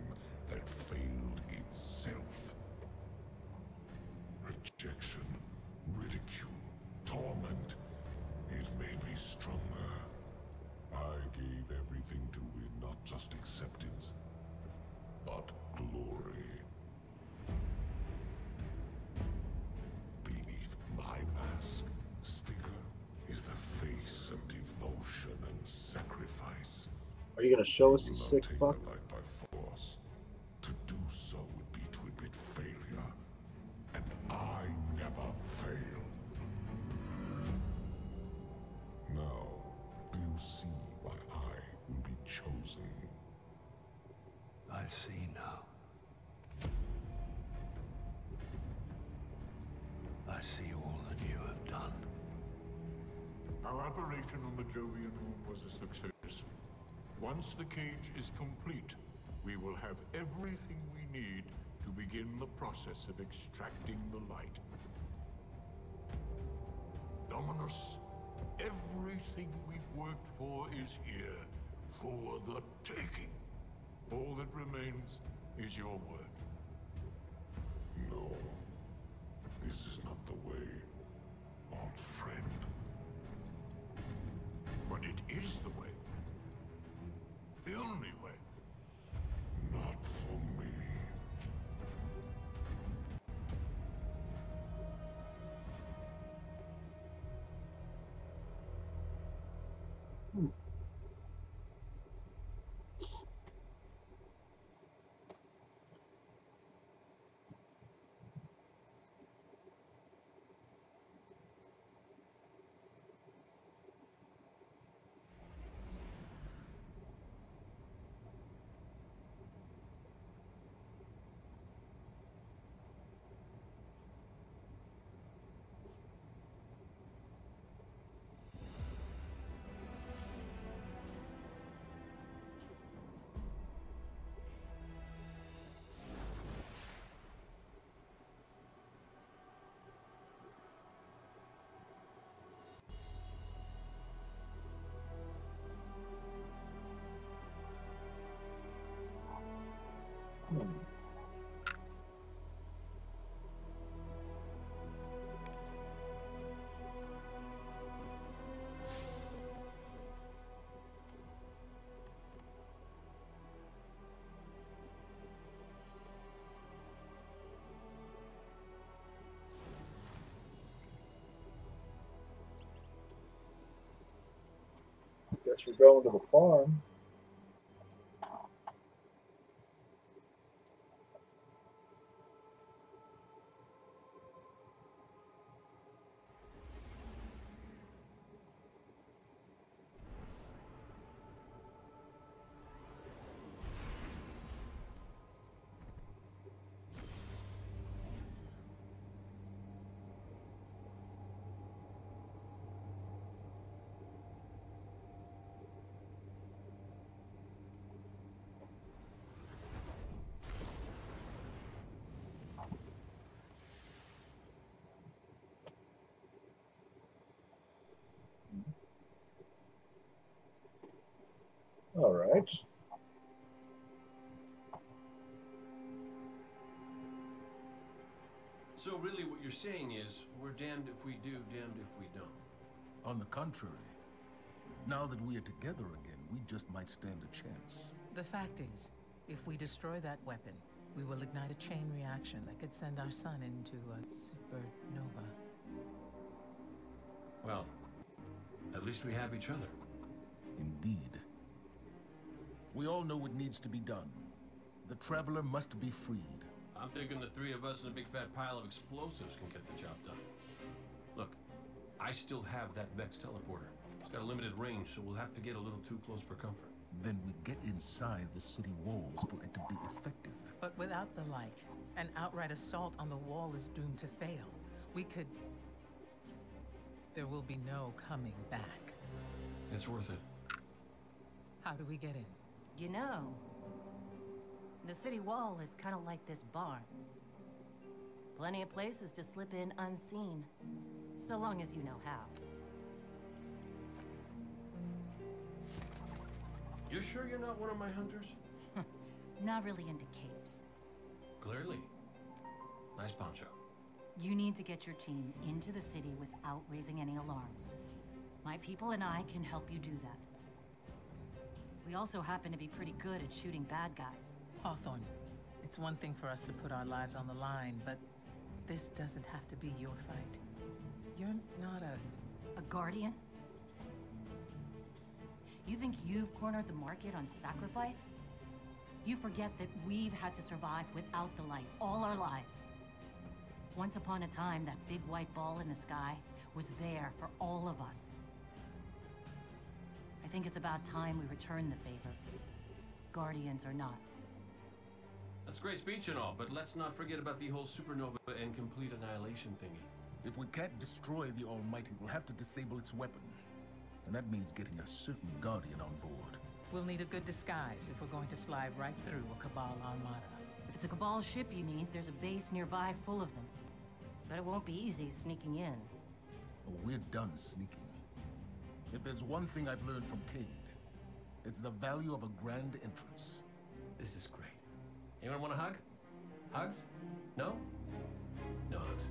that failed itself. Rejection, ridicule, torment. It made me stronger. I gave everything to win not just acceptance, but glory. Beneath my mask, Speaker, is the face of devotion and sacrifice. Are you gonna show us You the will not sick take fuck? the light by force. To do so would be to admit failure. And I never fail. Now, do you see why I will be chosen? I see now. I see all that you have done. Our operation on the Jovian moon was a success. Once the cage is complete, we will have everything we need to begin the process of extracting the light. Dominus, everything we've worked for is here, for the taking. All that remains is your word. No. This is not the way, old friend. But it is the way. The only way. Not for me. Guess we're going to the farm. Alright. So really what you're saying is, we're damned if we do, damned if we don't. On the contrary, now that we are together again, we just might stand a chance. The fact is, if we destroy that weapon, we will ignite a chain reaction that could send our sun into a supernova. Well, at least we have each other. Indeed. We all know what needs to be done. The Traveler must be freed. I'm thinking the three of us and a big fat pile of explosives can get the job done. Look, I still have that Vex teleporter. It's got a limited range, so we'll have to get a little too close for comfort. Then we get inside the city walls for it to be effective. But without the light, an outright assault on the wall is doomed to fail. We could... There will be no coming back. It's worth it. How do we get in? You know, the city wall is kind of like this barn. Plenty of places to slip in unseen, so long as you know how. You sure you're not one of my hunters? Not really into capes. Clearly. Nice poncho. You need to get your team into the city without raising any alarms. My people and I can help you do that. We also happen to be pretty good at shooting bad guys. Hawthorne, it's one thing for us to put our lives on the line, but this doesn't have to be your fight. You're not a guardian? You think you've cornered the market on sacrifice? You forget that we've had to survive without the light all our lives. Once upon a time, that big white ball in the sky was there for all of us. I think it's about time we return the favor. Guardians or not. That's great speech and all, but let's not forget about the whole supernova and complete annihilation thingy. If we can't destroy the Almighty, we'll have to disable its weapon. And that means getting a certain Guardian on board. We'll need a good disguise if we're going to fly right through a Cabal armada. If it's a Cabal ship you need, there's a base nearby full of them. But it won't be easy sneaking in. Oh, we're done sneaking. If there's one thing I've learned from Cayde, it's the value of a grand entrance. This is great. Anyone want a hug? Hugs? No? No hugs.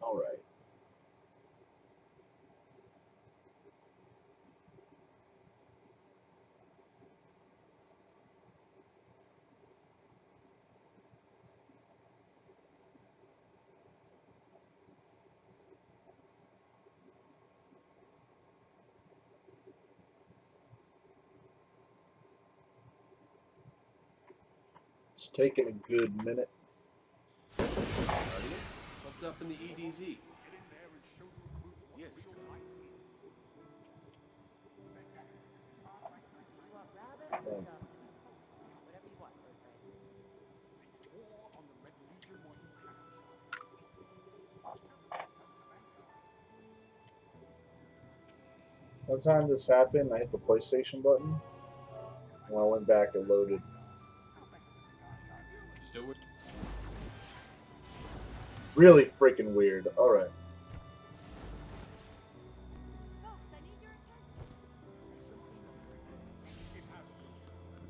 All right. It's taking a good minute. What's up in the EDZ? Yes. One time this happened, I hit the PlayStation button. When I went back, it loaded. Still with? Really freaking weird. All right.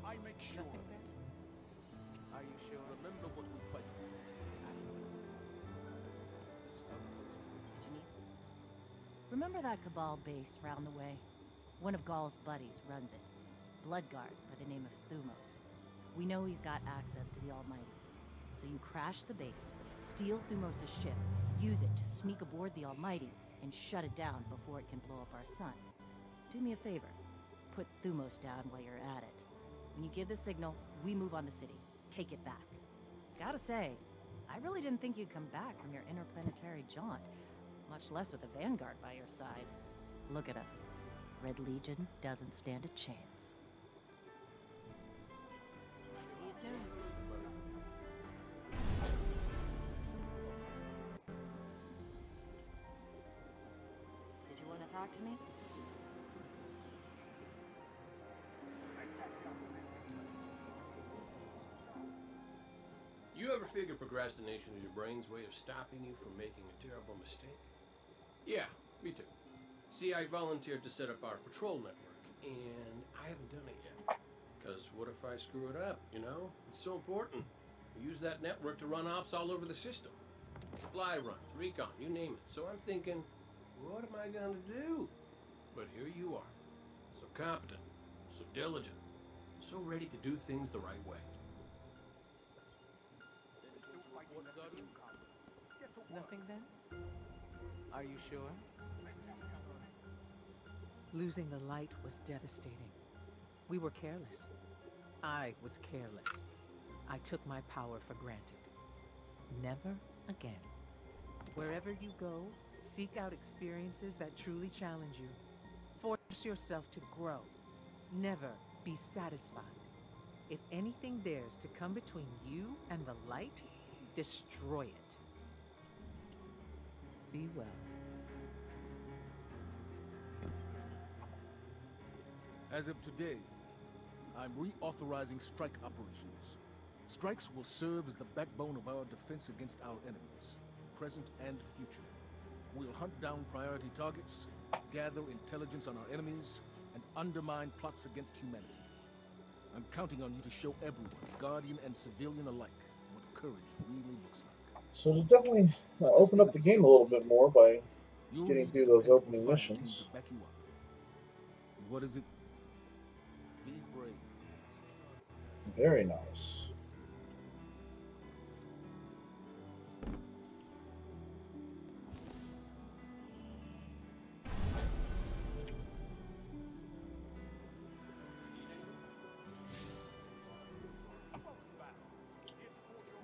I make sure of it. Are you sure? Remember what we fight for. Remember that Cabal base round the way? One of Gaul's buddies runs it. Bloodguard by the name of Thumos. We know he's got access to the Almighty. So you crash the base, steal Thumos' ship, use it to sneak aboard the Almighty, and shut it down before it can blow up our sun. Do me a favor. Put Thumos down while you're at it. When you give the signal, we move on the city. Take it back. Gotta say, I really didn't think you'd come back from your interplanetary jaunt, much less with the Vanguard by your side. Look at us. Red Legion doesn't stand a chance. See you soon. Did you want to talk to me? You ever figure procrastination is your brain's way of stopping you from making a terrible mistake? Yeah, me too. See, I volunteered to set up our patrol network, and I haven't done it yet. Because what if I screw it up, you know? It's so important. We use that network to run ops all over the system. Supply runs, recon, you name it. So I'm thinking, what am I gonna do? But here you are. So competent, so diligent, so ready to do things the right way. Nothing then? Are you sure? Losing the light was devastating. We were careless. I was careless. I took my power for granted. Never again. Wherever you go, seek out experiences that truly challenge you. Force yourself to grow. Never be satisfied. If anything dares to come between you and the light, destroy it. Be well. As of today, I'm reauthorizing strike operations. Strikes will serve as the backbone of our defense against our enemies, present and future. We'll hunt down priority targets, gather intelligence on our enemies, and undermine plots against humanity. I'm counting on you to show everyone, Guardian and civilian alike, what courage really looks like. So to definitely open up the game a little bit more by getting through those opening missions. To back you up. What is it? Be brave. Very nice.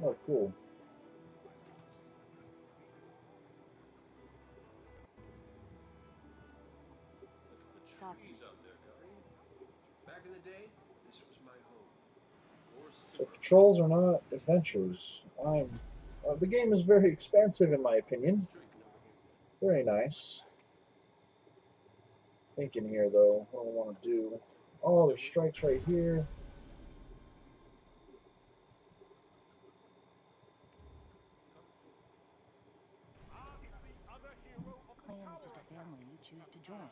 Oh, cool. Talk to me. Back in the day, this was my home. So patrols are not adventures. The game is very expansive in my opinion. Very nice. Thinking here though, what do I want to do? All other strikes right here. Clan is just a family you choose to join.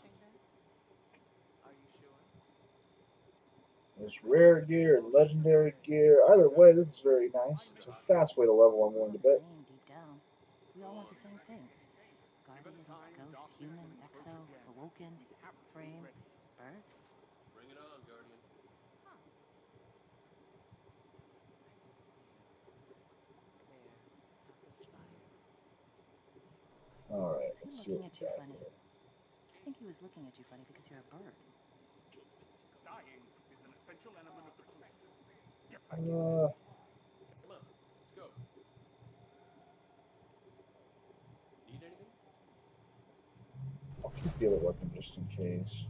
There's rare gear and legendary gear. Either way, this is very nice. It's a fast way to level, I'm willing to bet. Deep down, we all want the same things. Guardian, ghost, human, exo, awoken, frame, birth. Bring it on, Guardian. Alright, Is let's he see looking what at we you got funny? here. I think he was looking at you funny because you're a bird. Dying is an essential element of the process. Come on, let's go. Need anything? I'll keep the other weapon just in case.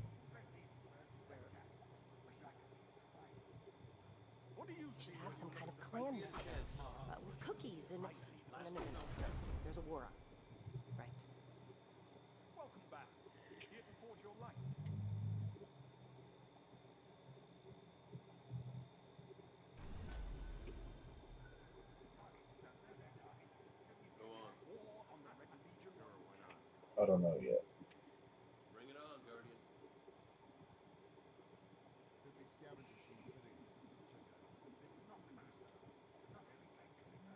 You should have some kind of clan with cookies and no. There's a war on. Right. Welcome back. Here to forge your light. Go on. I don't know yet. Bring it on, Guardian.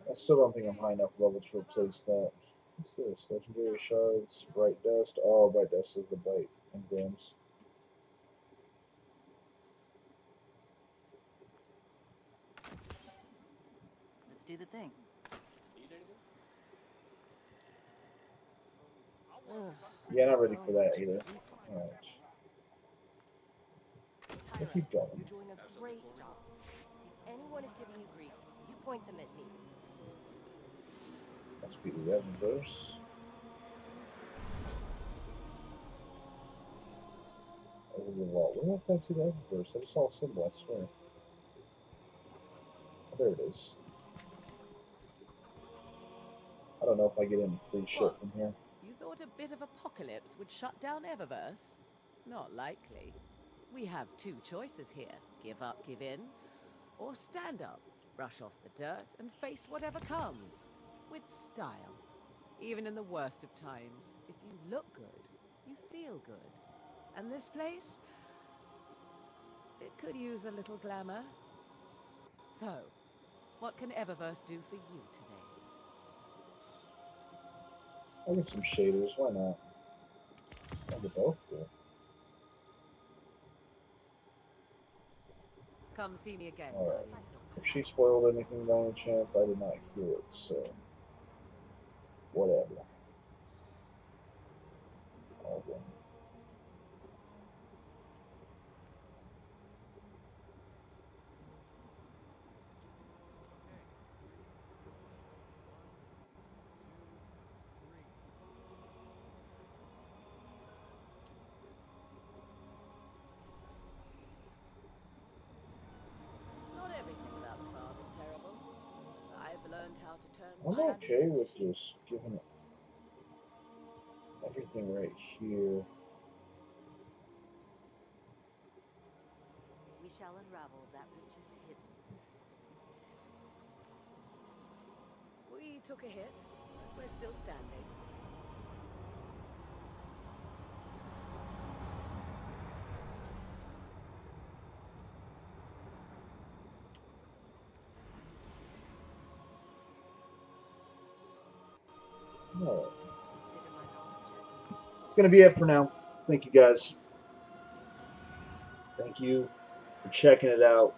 I still don't think I'm high enough level to replace that. What's this? Legendary shards, bright dust. Oh, bright dust is the bright engrams. Let's do the thing. Need anything? Yeah, not ready for that either. Alright. We'll keep going. You're doing a great job. If anyone is giving you grief, you point them at me. Must be the Eververse. That was a vault. Where the heck did I see the Eververse? I just saw a symbol, I swear. Oh, there it is. I don't know if I get any free shit from here. You thought a bit of apocalypse would shut down Eververse? Not likely. We have two choices here. Give up, give in, or stand up Brush off the dirt and face whatever comes. With style. Even in the worst of times, if you look good, you feel good. And this place, it could use a little glamour. So, what can Eververse do for you today? I'll get some shaders, why not? I'll get both do. Come see me again. Alright. If she spoiled anything by any chance, I did not hear it, so whatever. Okay. Not everything about the farm is terrible. I've learned how to turn I'm okay with just giving it everything right here. We shall unravel that which is hidden. We took a hit, but we're still standing. Alright. It's going to be it for now. Thank you guys. Thank you for checking it out.